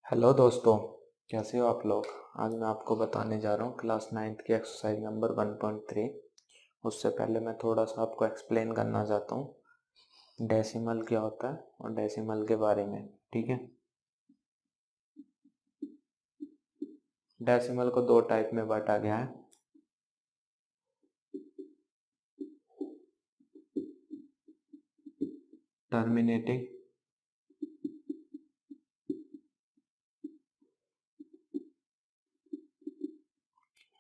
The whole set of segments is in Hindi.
हेलो दोस्तों, कैसे हो आप लोग। आज मैं आपको बताने जा रहा हूँ क्लास 9th की एक्सरसाइज नंबर 1.3। उससे पहले मैं थोड़ा सा आपको एक्सप्लेन करना चाहता हूँ डेसिमल क्या होता है और डेसिमल के बारे में। ठीक है, डेसिमल को दो टाइप में बांटा गया है। Terminating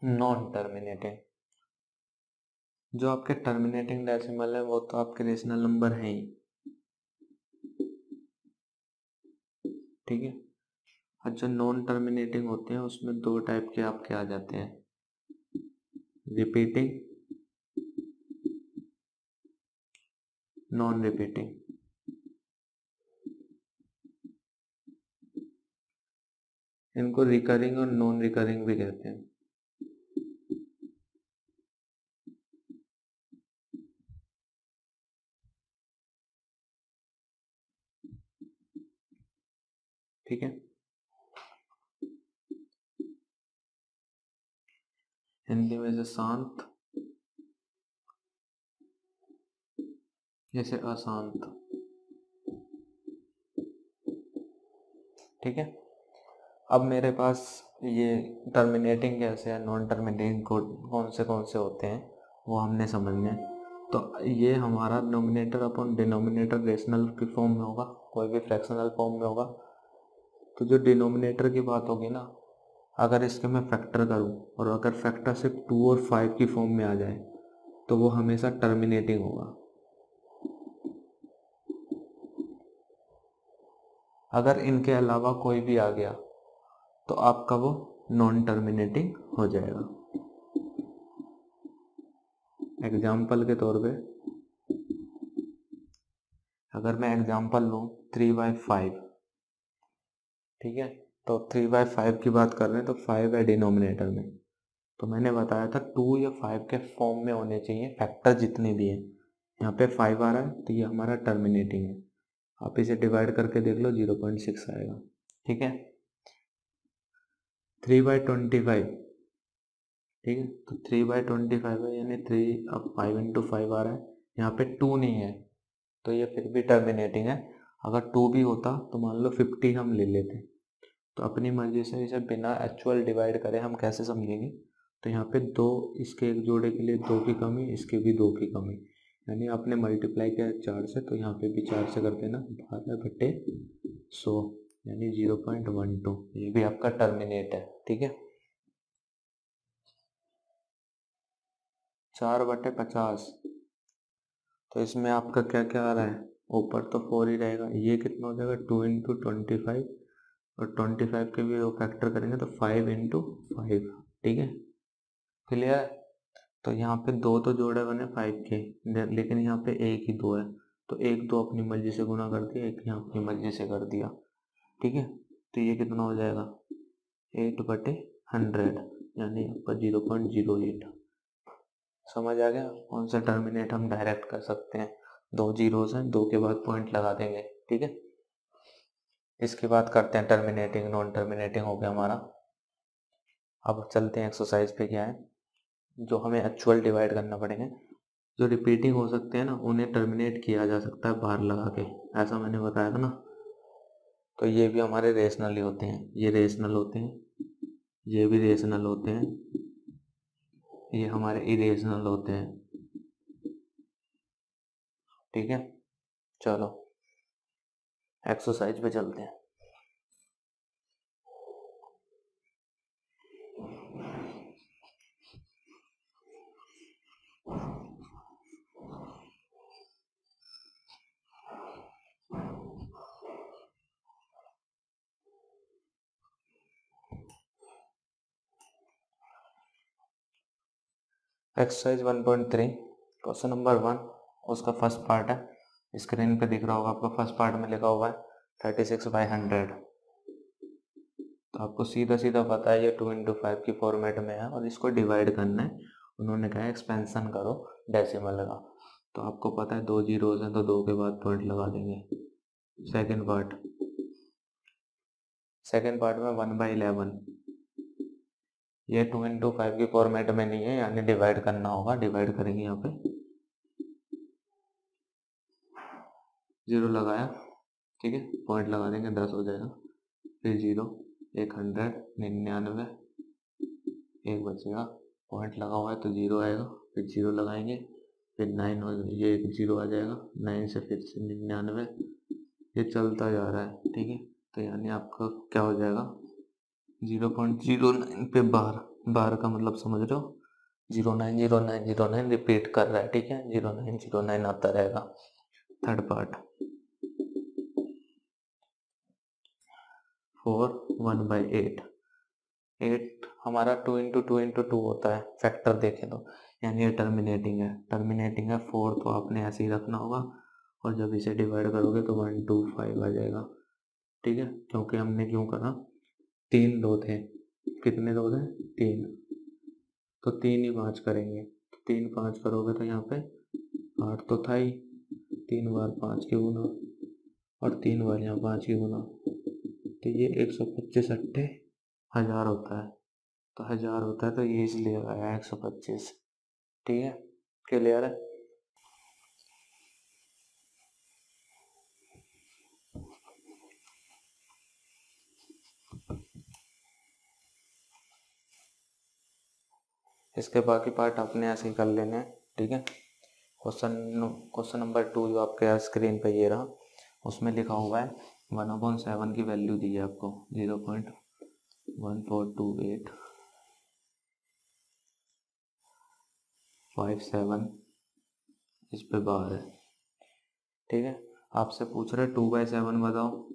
non terminating. जो आपके टर्मिनेटिंग डेसिमल है वो तो आपके रेशनल नंबर हैं ही, ठीक है। और जो नॉन टर्मिनेटिंग होते हैं उसमें दो टाइप के आपके आ जाते हैं, रिपीटिंग, नॉन रिपीटिंग। इनको रिकरिंग और नॉन रिकरिंग भी कहते हैं। ठीक है, हिंदी में से शांत, जैसे अशांत। ठीक है, अब मेरे पास ये टर्मिनेटिंग कैसे है, नॉन टर्मिनेटिंग कौन से होते हैं वो हमने समझने हैं। तो ये हमारा नोमिनेटर अपॉन डिनोमिनेटर रेशनल की फॉर्म में होगा, कोई भी फ्रैक्शनल फॉर्म में होगा। तो जो डिनोमिनेटर की बात होगी ना, अगर इसके मैं फैक्टर करूँ और अगर फैक्टर सिर्फ 2 और 5 की फॉर्म में आ जाए तो वो हमेशा टर्मिनेटिंग होगा। अगर इनके अलावा कोई भी आ गया तो आपका वो नॉन टर्मिनेटिंग हो जाएगा। एग्जाम्पल के तौर पे अगर मैं एग्जाम्पल लूँ 3/5, ठीक है, तो 3/5 की बात कर रहे हैं तो 5 है डिनोमिनेटर में। तो मैंने बताया था 2 या 5 के फॉर्म में होने चाहिए फैक्टर जितने भी हैं। यहाँ पे 5 आ रहा है तो ये हमारा टर्मिनेटिंग है। आप इसे डिवाइड करके देख लो, 0.6 आएगा। ठीक है, 3/25, ठीक है, तो 3/25 है, यानी 3, अब 5 × 5 आ रहा है, यहाँ पे 2 नहीं है तो ये फिर भी टर्मिनेटिंग है। अगर 2 भी होता तो मान लो 50 हम ले लेते। तो अपनी मर्जी से इसे बिना एक्चुअल डिवाइड करे हम कैसे समझेंगे, तो यहाँ पे दो, इसके एक जोड़े के लिए 2 की कमी, इसके भी 2 की कमी, यानी आपने मल्टीप्लाई किया 4 से तो यहाँ पे भी 4 से कर देना, 12/100 यानी 0.12। ये भी आपका टर्मिनेट है। ठीक है, 4/50, तो इसमें आपका क्या क्या आ रहा है, ऊपर तो 4 ही रहेगा, ये कितना हो जाएगा 2 × 25, और 25 के भी वो फैक्टर करेंगे तो 5 × 5। ठीक है, क्लियर। तो यहाँ पे दो तो जोड़े बने 5 के, लेकिन यहाँ पे एक ही 2 है, तो एक 2 अपनी मर्जी से गुना कर दिया, एक यहाँ अपनी मर्जी से कर दिया। ठीक है, तो ये कितना हो जाएगा 8/100, यानी आपका 0.08। समझ आ गया कौन सा टर्मिनेट हम डायरेक्ट कर सकते हैं। 2 जीरोस हैं, 2 के बाद पॉइंट लगा देंगे। ठीक है, इसकी बात करते हैं टर्मिनेटिंग नॉन टर्मिनेटिंग हो गया हमारा। अब चलते हैं एक्सरसाइज पे, क्या है जो हमें एक्चुअल डिवाइड करना पड़ेंगे। जो रिपीटिंग हो सकते हैं ना उन्हें टर्मिनेट किया जा सकता है बाहर लगा के, ऐसा मैंने बताया था ना। तो ये भी हमारे रेशनल ही होते हैं, ये रेशनल होते हैं, ये भी रेशनल होते हैं, ये हमारे इरेशनल होते हैं। ठीक है, चलो एक्सरसाइज पे चलते हैं। एक्सरसाइज 1.3 क्वेश्चन नंबर 1, उसका फर्स्ट पार्ट है। स्क्रीन पे दिख रहा होगा आपको, फर्स्ट पार्ट में लिखा हुआ है 36/100। तो आपको सीधा सीधा पता है ये 2 × 5 की फॉर्मेट में है और इसको डिवाइड करना है। उन्होंने कहा एक्सपेंशन करो डेसिमल का, तो आपको पता है 2 जीरोस हैं तो 2 के बाद पॉइंट लगा देंगे। सेकेंड पार्ट, सेकेंड पार्ट में 1/11, ये 2 into 5 की फॉर्मेट में नहीं है, यानी डिवाइड करना होगा। डिवाइड करेंगे, यहाँ पे 0 लगाया, ठीक है, पॉइंट लगा देंगे, 10 हो जाएगा, फिर 0, 100, 99, एक बचेगा, पॉइंट लगा हुआ है तो 0 आएगा, फिर 0 लगाएंगे, फिर 9 हो, ये एक 0 आ जाएगा, 9 से फिर से 99, ये चलता जा रहा है, ठीक है। तो यानी आपका क्या हो जाएगा, 0.09 पे बार, बार का मतलब समझ रहे हो, 090909 रिपीट कर रहा है, ठीक है, 0909 आता रहेगा। थर्ड पार्ट 4 1/8, 8 हमारा 2 into 2 होता है, फैक्टर देखें तो, यानी ये टर्मिनेटिंग है, 4 तो आपने ऐसे ही रखना होगा, और जब इसे डिवाइड करोगे तो 125 आ जाएगा, ठीक है। क्योंकि हमने क्यों करा, 3 दो थे, कितने दो थे, 3, तो 3 ही 5 करेंगे, तो 3 5 करोगे तो यहाँ पे 8 तो था ही, 3 बार 5 के गुना, और 3 बार यहाँ 5 के गुना, तो ये 125 अट्ठे 1000 होता है, तो 1000 होता है, तो ये इसलिए आया 125, ठीक है, क्लियर है। इसके बाकी पार्ट आपने ऐसे ही कर लेने हैं, ठीक है। क्वेश्चन नंबर 2 जो आपके स्क्रीन पे ये रहा, उसमें लिखा हुआ है 1/7 की वैल्यू दी है आपको 0.142857 इस पे बार है, ठीक है। आपसे पूछ रहे 2/7 बताओ,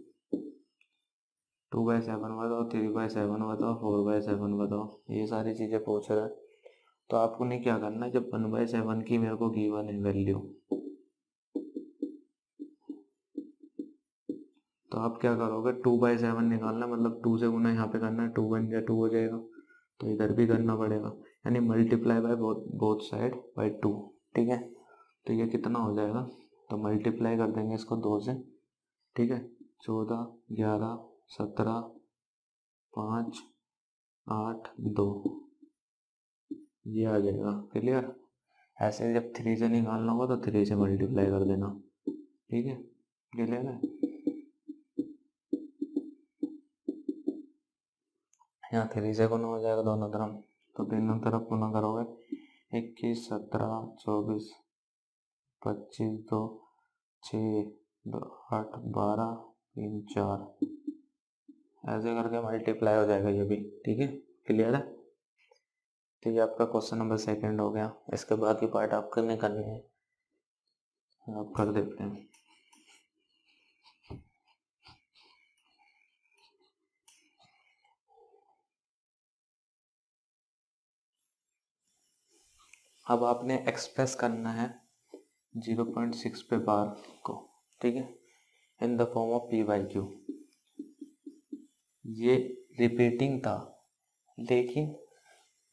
2/7 बताओ, 3/7 बताओ, 4/7 बताओ, ये सारी चीज़ें पूछ रहा है। तो आपको नहीं क्या करना है, जब 1/7 की मेरे को गिवन है वैल्यू, तो आप क्या करोगे, 2/7 निकालना, मतलब 2 से गुना यहाँ पे करना है, 2 1 या 2 हो जाएगा, तो इधर भी करना पड़ेगा, यानी multiply by both side by 2, ठीक है। तो ये कितना हो जाएगा, तो मल्टीप्लाई कर देंगे इसको 2 से, ठीक है, 14 11 17 5 8 2, ये आ जाएगा, क्लियर। ऐसे जब 3 से निकालना होगा तो 3 से मल्टीप्लाई कर देना, ठीक है, क्लियर है। यहाँ 3 से गुना हो जाएगा दोनों तरफ, तो तीनों तरफ गुना करोगे, 21 17 24 25 2 6 2 8 12 3 4, ऐसे करके मल्टीप्लाई हो जाएगा ये भी, ठीक है, क्लियर है। तो ये आपका क्वेश्चन नंबर 2 हो गया। इसके बाकी पार्ट आपको नहीं करने हैं, आप कर देते हैं। अब आपने एक्सप्रेस करना है 0.6 पे बार को, ठीक है, in the form of p/q। ये रिपीटिंग था, लेकिन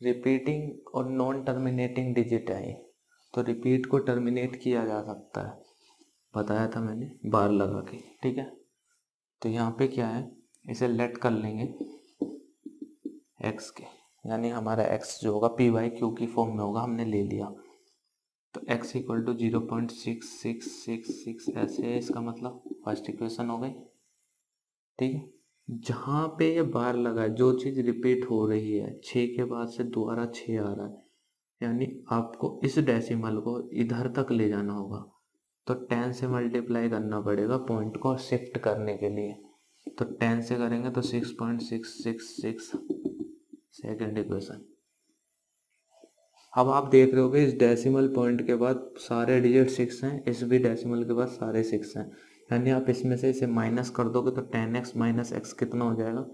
रिपीटिंग और नॉन टर्मिनेटिंग डिजिट है, तो रिपीट को टर्मिनेट किया जा सकता है, बताया था मैंने बार लगा के, ठीक है। तो यहाँ पे क्या है, इसे लेट कर लेंगे x के, यानी हमारा x जो होगा p/q की फॉर्म में होगा, हमने ले लिया, तो x इक्वल टू 0.6666 ऐसे है, इसका मतलब फर्स्ट इक्वेशन हो गई, ठीक है। जहाँ पे ये बार लगा है, जो चीज़ रिपीट हो रही है, 6 के बाद से दोबारा 6 आ रहा है, यानी आपको इस डेसिमल को इधर तक ले जाना होगा, तो 10 से मल्टीप्लाई करना पड़ेगा पॉइंट को शिफ्ट करने के लिए, तो 10 से करेंगे तो 6.666 सेकेंड इक्वेशन। अब आप देख रहे होगे इस डेसिमल पॉइंट के बाद सारे डिजिट 6 हैं, इस भी डेसिमल के बाद सारे 6 हैं, यानी आप इसमें से इसे माइनस कर दोगे तो 10x माइनस x कितना हो जाएगा,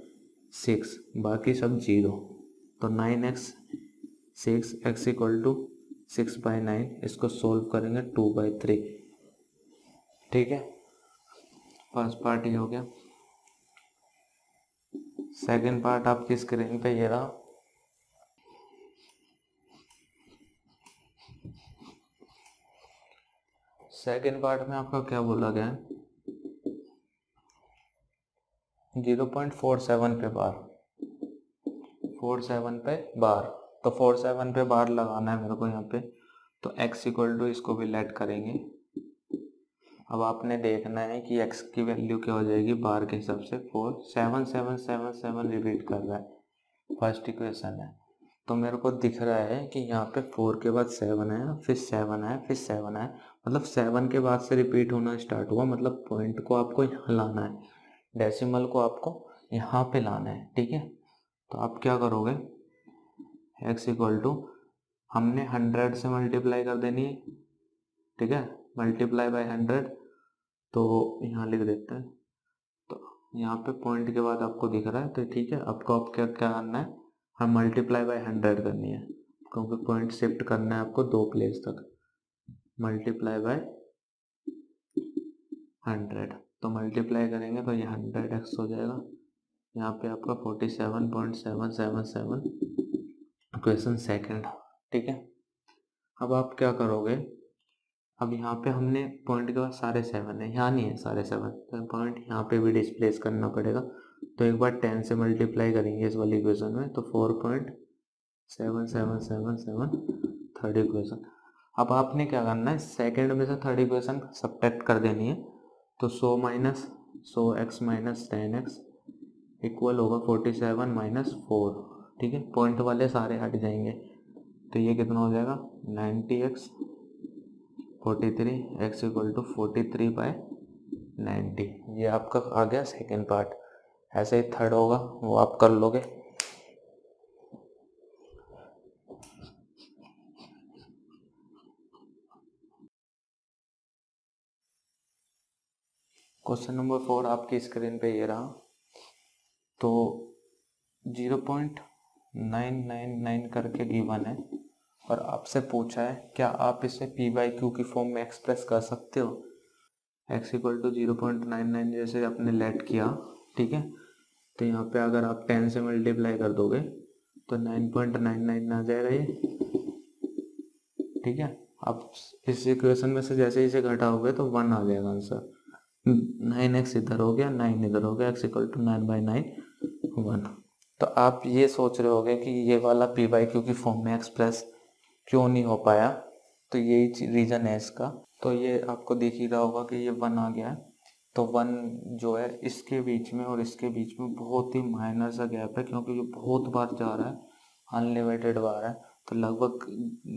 6, बाकी सब 0, तो 9x 6x इक्वल टू 6/9, इसको सोल्व करेंगे 2/3, ठीक है। फर्स्ट पार्ट ये हो गया। सेकंड पार्ट आपकी स्क्रीन पे ये रहा, सेकंड पार्ट में आपका क्या बोला गया है, 0.47 पे बार, 47 पे बार, तो 47 पे बार लगाना है मेरे को यहाँ पे। तो x इक्वल टू इसको भी लेट करेंगे। अब आपने देखना है कि x की वैल्यू क्या हो जाएगी बार के हिसाब से। 47777 रिपीट कर रहा है, फर्स्ट इक्वेशन है। तो मेरे को दिख रहा है कि यहाँ पे 4 के बाद 7 आया, फिर 7 आया, फिर 7 आया, मतलब 7 के बाद से रिपीट होना स्टार्ट हुआ। मतलब पॉइंट को आपको यहाँ लाना है, डेसिमल को आपको यहाँ पे लाना है, ठीक है। तो आप क्या करोगे, x इक्वल टू हमने 100 से मल्टीप्लाई कर देनी है, ठीक है, मल्टीप्लाई बाय 100। तो यहाँ लिख देते हैं। तो यहाँ पे पॉइंट के बाद आपको दिख रहा है, तो ठीक है। आपको अब क्या क्या करना है, हम मल्टीप्लाई बाय 100 करनी है, क्योंकि पॉइंट शिफ्ट करना है आपको 2 प्लेस तक। मल्टीप्लाई बाय 100, तो मल्टीप्लाई करेंगे तो ये 100x हो जाएगा। यहाँ पे आपका 47.777 इक्वेशन सेकंड, ठीक है। अब आप क्या करोगे, अब यहाँ पे हमने पॉइंट के बाद सारे 7 है, यहाँ नहीं है सारे 7, तो पॉइंट यहाँ पे भी डिस्प्लेस करना पड़ेगा। तो एक बार 10 से मल्टीप्लाई करेंगे इस वाली इक्वेशन में, तो 4.7777 थर्ड इक्वेशन। अब आपने क्या करना है, सेकंड में से थर्ड इक्वेशन सब्ट्रैक्ट कर देनी है। तो 100 minus 100x minus 10x equal होगा 47 माइनस 4, ठीक है। पॉइंट वाले सारे हट जाएंगे, तो ये कितना हो जाएगा 90x 43, x equal to 43 bye 90। ये आपका आ गया सेकेंड पार्ट। ऐसे ही थर्ड होगा, वो आप कर लोगे। क्वेश्चन नंबर 4 आपकी स्क्रीन पे ये रहा। तो 0.999 करके गिवन है और आपसे पूछा है क्या आप इसे पी बाई क्यू की फॉर्म में एक्सप्रेस कर सकते हो। x इक्वल टू 0.99 जैसे आपने लेट किया, ठीक है। तो यहाँ पे अगर आप 10 से मल्टीप्लाई कर दोगे तो 9.99 आ जाएगा ये, ठीक है। अब इस इक्वेशन में से जैसे इसे घटाओगे तो 1 आ जाएगा आंसर। 9x इधर हो गया, 9 इधर हो गया, x इक्वल टू 9/9 1। तो आप ये सोच रहे होगे कि ये वाला पी बाई क्यू की फॉर्म में एक्सप्रेस क्यों नहीं हो पाया, तो यही रीज़न है इसका। तो ये आपको दिख ही रहा होगा कि ये 1 आ गया है। तो 1 जो है इसके बीच में और इसके बीच में बहुत ही माइनर सा गैप है, क्योंकि ये बहुत बार जा रहा है, अनलिमिटेड बार है। तो लगभग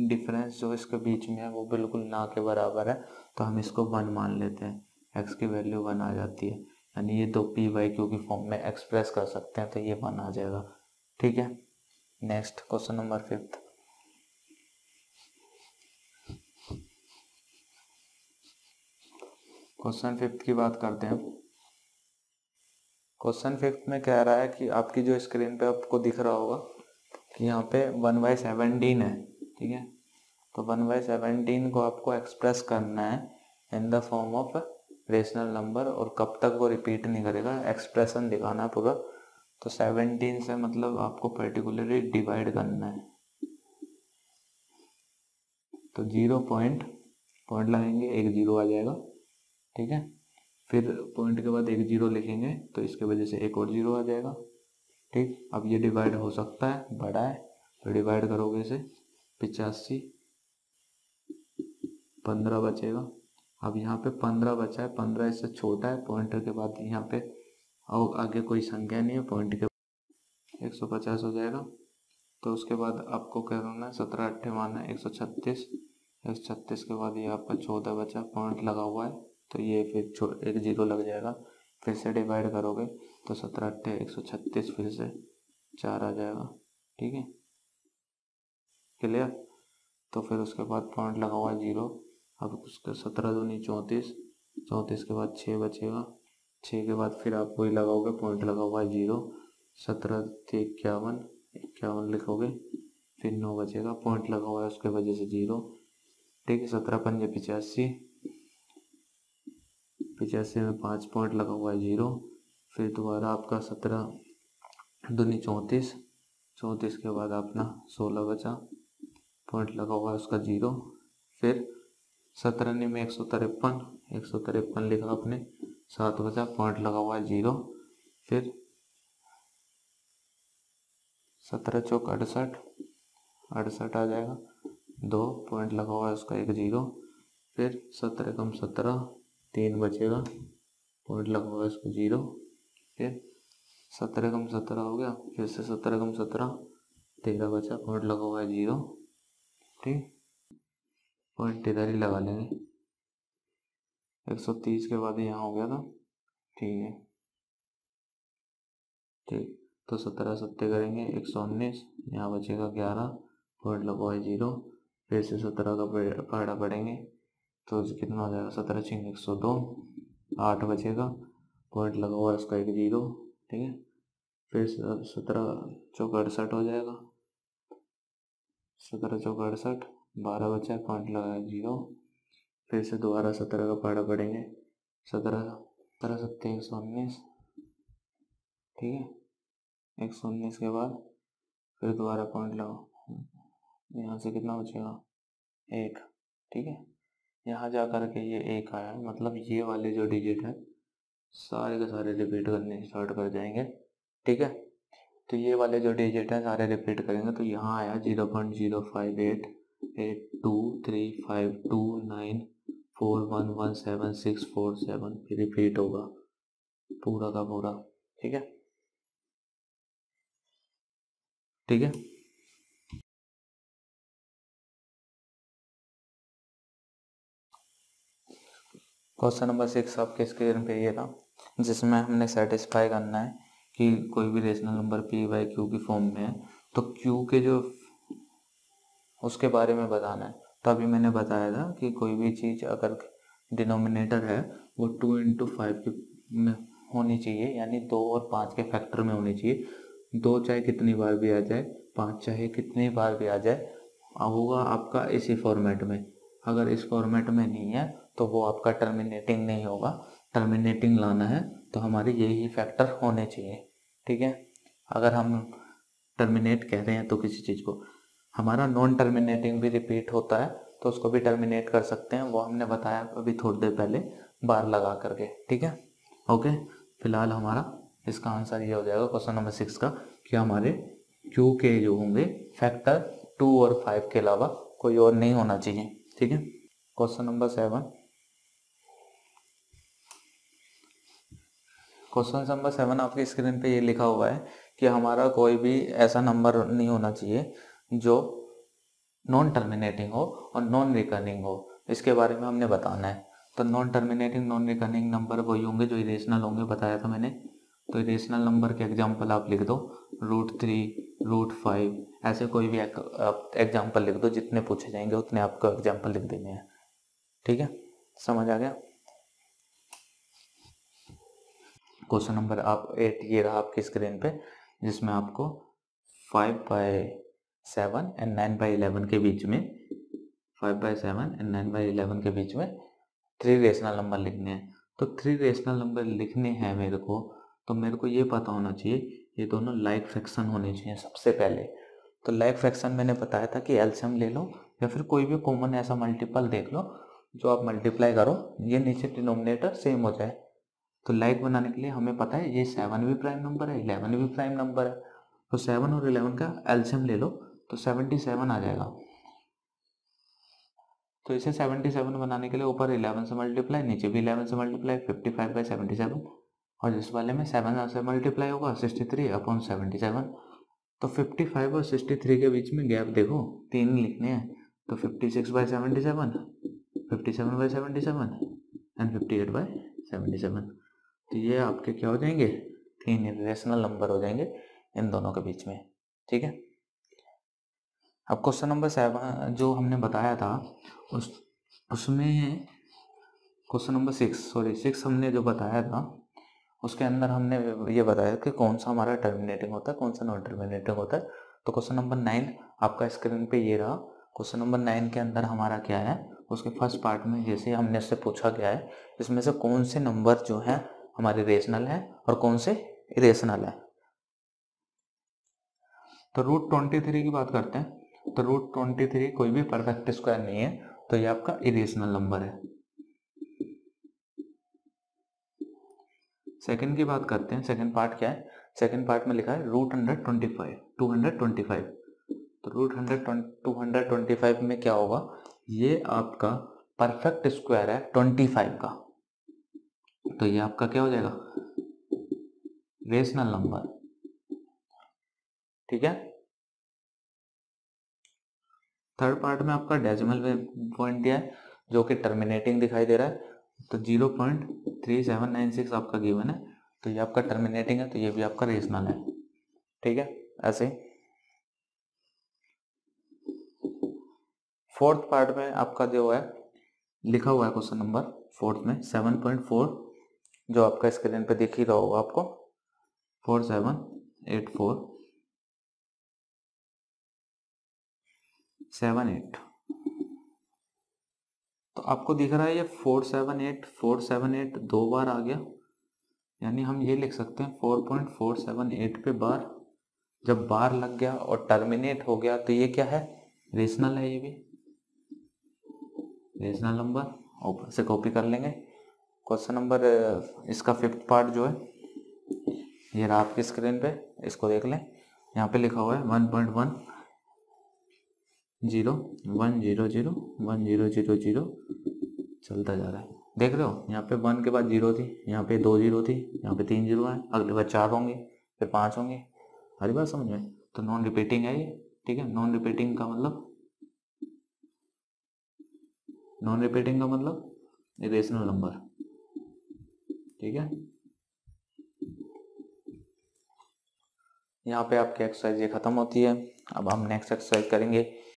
डिफरेंस जो इसके बीच में है वो बिल्कुल ना के बराबर है। तो हम इसको 1 मान लेते हैं, x की वैल्यू 1 आ जाती है, यानी ये दो पी बाई क्यू की फॉर्म में एक्सप्रेस कर सकते हैं, तो ये 1 आ जाएगा, ठीक है। Next question number 5। क्वेश्चन 5 की बात करते हैं। क्वेश्चन 5 में कह रहा है कि आपकी जो स्क्रीन पे आपको दिख रहा होगा कि यहाँ पे 1/17 है, ठीक है। तो 1/17 को आपको एक्सप्रेस करना है in the form of rational number, और कब तक वो रिपीट नहीं करेगा, एक्सप्रेशन दिखाना है पूरा। तो 17 से मतलब आपको पर्टिकुलरली डिवाइड करना है। तो 0 पॉइंट लगाएंगे, एक 0 आ जाएगा, ठीक है। फिर पॉइंट के बाद एक 0 लिखेंगे तो इसके वजह से एक और 0 आ जाएगा, ठीक। अब ये डिवाइड हो सकता है, बड़ा है, तो डिवाइड करोगे इसे 85, 15 बचेगा। अब यहाँ पे 15 बचा है, 15 इससे छोटा है, पॉइंटर के बाद यहाँ पे और आगे कोई संख्या नहीं है, पॉइंट के 150 हो जाएगा। तो उसके बाद आपको क्या करना है, 17 8 मारना है, 136, 136 के बाद ये आपका 14 बचा, पॉइंट लगा हुआ है, तो ये फिर एक 0 लग जाएगा। फिर से डिवाइड करोगे तो 17 8 136, फिर से 4 आ जाएगा, ठीक है, क्लियर। तो फिर उसके बाद पॉइंट लगा हुआ है 0। अब उसके 17 दूनी 34, 34 के बाद 6 बचेगा, 6 के बाद फिर आप वही लगाओगे, पॉइंट लगा हुआ है 0, 17 51, 51 लिखोगे, फिर 9 बचेगा, पॉइंट लगा हुआ है उसके वजह से 0, ठीक है। 17 पंजे 85, 85 में 5 पॉइंट लगा हुआ है 0, फिर दोबारा आपका 17 दूनी 34, 34 के बाद अपना 16 बचा, पॉइंट लगा हुआ है उसका 0, फिर 17 में 153, 153 लिखा आपने, 7 बचा, पॉइंट लगा हुआ है 0, फिर 17 चौक 68, 68 आ जाएगा, 2 पॉइंट लगा हुआ है उसका, एक जीरो। फिर 17 कम 17, 3 बचेगा, पॉइंट लगा हुआ है उसको जीरो। फिर 17 कम 17 हो गया, फिर से 17 कम 17, 13 बचा, पॉइंट लगा हुआ है जीरो। ठीक, पॉइंट इधर ही लगा लेंगे। 130 के बाद यहाँ हो गया था, ठीक है। ठीक, तो 17 सत्ते करेंगे 119, यहाँ बचेगा 11, पॉइंट लगा हुआ है जीरो। फिर से 17 का पहाड़ा पड़ेंगे तो कितना हो जाएगा, 17 छिंग 102, 8 बचेगा, पॉइंट लगा हुआ है उसका एक जीरो। ठीक है, फिर 17 चौक 68 हो जाएगा, 17 चौक 68, 12 बचा है, पॉइंट लगा है जीरो। फिर से दोबारा 17 का पहाड़ा पड़ेंगे, 17 सत्ते 119, ठीक है। 119 के बाद फिर दोबारा पॉइंट लगाओ, यहाँ से कितना बचेगा, 1, ठीक है। यहाँ जा कर के ये 1 आया, मतलब ये वाले जो डिजिट है सारे के सारे रिपीट करने स्टार्ट कर जाएंगे, ठीक है। तो ये वाले जो डिजिट है सारे रिपीट करेंगे, तो यहाँ आया 0.0588235294117647, फिर रिपीट होगा पूरा का पूरा, ठीक है, ठीक है। क्वेश्चन नंबर 6 आपके स्क्रीन पे ये था, जिसमें हमने सेटिस्फाई करना है कि कोई भी rational number p by Q की फॉर्म में है, तो q के जो उसके बारे में बताना है। तो अभी मैंने बताया था कि कोई भी चीज़ अगर डिनोमिनेटर है वो 2 × 5 में होनी चाहिए, यानी 2 और 5 के फैक्टर में होनी चाहिए। 2 चाहे कितनी बार भी आ जाए, 5 चाहे कितनी बार भी आ जाए, होगा आपका इसी फॉर्मेट में। अगर इस फॉर्मेट में नहीं है तो वो आपका टर्मिनेटिंग नहीं होगा। टर्मिनेटिंग लाना है तो हमारे यही फैक्टर होने चाहिए, ठीक है। अगर हम टर्मिनेट कह रहे हैं तो किसी चीज़ को, हमारा नॉन टर्मिनेटिंग भी रिपीट होता है तो उसको भी टर्मिनेट कर सकते हैं, वो हमने बताया अभी थोड़ी देर पहले बार लगा करके, ठीक है। ओके, फिलहाल हमारा इसका आंसर ये हो जाएगा क्वेश्चन नंबर 6 का, कि हमारे क्यू के जो होंगे फैक्टर 2 और 5 के अलावा कोई और नहीं होना चाहिए, ठीक है। क्वेश्चन नंबर 7, क्वेश्चन नंबर 7 आपकी स्क्रीन पे ये लिखा हुआ है कि हमारा कोई भी ऐसा नंबर नहीं होना चाहिए जो नॉन टर्मिनेटिंग हो और नॉन रिकर्निंग हो। इसके बारे में हमने बताना है। तो नॉन टर्मिनेटिंग नॉन रिकर्निंग नंबर वही होंगे जो इरेशनल होंगे, बताया था मैंने। तो इरेशनल नंबर के एग्जाम्पल आप लिख दो, √3, √5, ऐसे कोई भी एग्जाम्पल लिख दो, जितने पूछे जाएंगे उतने आपको एग्जाम्पल लिख देने हैं, ठीक है। समझ आ गया। क्वेश्चन नंबर 8 ये रहा आपकी स्क्रीन पे, जिसमें आपको 5/7 एंड 9/11 के बीच में 5/7 एंड 9/11 के बीच में 3 रेशनल नंबर लिखने हैं। तो 3 रेशनल नंबर लिखने हैं मेरे को, तो मेरे को ये पता होना चाहिए ये दोनों लाइक फ्रैक्शन होने चाहिए सबसे पहले। तो लाइक फ्रैक्शन मैंने बताया था कि एलसीएम ले लो या फिर कोई भी कॉमन ऐसा मल्टीपल देख लो जो आप मल्टीप्लाई करो, ये नीचे डिनोमिनेटर सेम हो जाए। तो लाइक बनाने के लिए हमें पता है ये 7 भी प्राइम नंबर है, 11 भी प्राइम नंबर है, तो 7 और 11 का एलसीएम ले लो तो 77 आ जाएगा। तो इसे 77 बनाने के लिए ऊपर 11 से मल्टीप्लाई, नीचे भी 11 से मल्टीप्लाई, 55/77, और जिस वाले में 7 से मल्टीप्लाई होगा 63/77। तो 55 और 63 के बीच में गैप देखो, 3 लिखने हैं, तो 56/77, 57/77 एंड 58/77। तो ये आपके क्या हो जाएंगे, 3 इरेशनल नंबर हो जाएंगे इन दोनों के बीच में, ठीक है। अब क्वेश्चन नंबर 7 जो हमने बताया था उसमें क्वेश्चन नंबर 6 हमने जो बताया था उसके अंदर हमने ये बताया कि कौन सा हमारा टर्मिनेटिंग होता है, कौन सा नॉन टर्मिनेटिंग होता है। तो क्वेश्चन नंबर 9 आपका स्क्रीन पे ये रहा। क्वेश्चन नंबर 9 के अंदर हमारा क्या है, उसके फर्स्ट पार्ट में जैसे हमने उससे पूछा गया है इसमें से कौन से नंबर जो है हमारे रेशनल है और कौन से इरेशनल है। तो √23 की बात करते हैं। तो √23 कोई भी परफेक्ट स्क्वायर नहीं है, तो ये आपका इरेशनल नंबर है। सेकंड की बात करते हैं। सेकंड पार्ट क्या है? सेकंड पार्ट में लिखा है रूट 125, 225। तो रूट 225 में क्या होगा? ये आपका परफेक्ट स्क्वायर है 25 का, तो ये आपका क्या हो जाएगा? Rational number. ठीक है। थर्ड पार्ट में आपका डेसिमल पॉइंट दिया है जो कि टर्मिनेटिंग दिखाई दे रहा है, तो 0.3796 आपका गिवन है, तो ये आपका टर्मिनेटिंग है, तो ये भी आपका रेशनल है। ठीक है। ऐसे फोर्थ पार्ट में आपका जो है लिखा हुआ है क्वेश्चन नंबर फोर्थ में 7.4, जो आपका स्क्रीन पे दिख ही रहा होगा आपको, 478478। तो आपको दिख रहा है ये 478 दो बार आ गया, यानी हम ये लिख सकते हैं 4.478 पे बार, जब बार लग गया और टर्मिनेट हो गया तो ये क्या है? रेशनल है, ये भी रेशनल नंबर। ऊपर से कॉपी कर लेंगे। क्वेश्चन नंबर इसका फिफ्थ पार्ट जो है ये रहा आपकी स्क्रीन पे, इसको देख लें। यहाँ पे लिखा हुआ है 1.10 चलता जा रहा है, देख रहे हो? यहाँ पे 1 के बाद 0 थी, यहाँ पे 2 0 थी, यहाँ पे 3 0 है, अगले बार 4 होंगे, फिर 5 होंगे। हरी बात समझ में? तो नॉन रिपीटिंग है ये। ठीक है। नॉन रिपीटिंग का मतलब रेशनल नंबर। ठीक है। यहाँ पे आपकी एक्सरसाइज ये खत्म होती है। अब हम नेक्स्ट एक्सरसाइज करेंगे।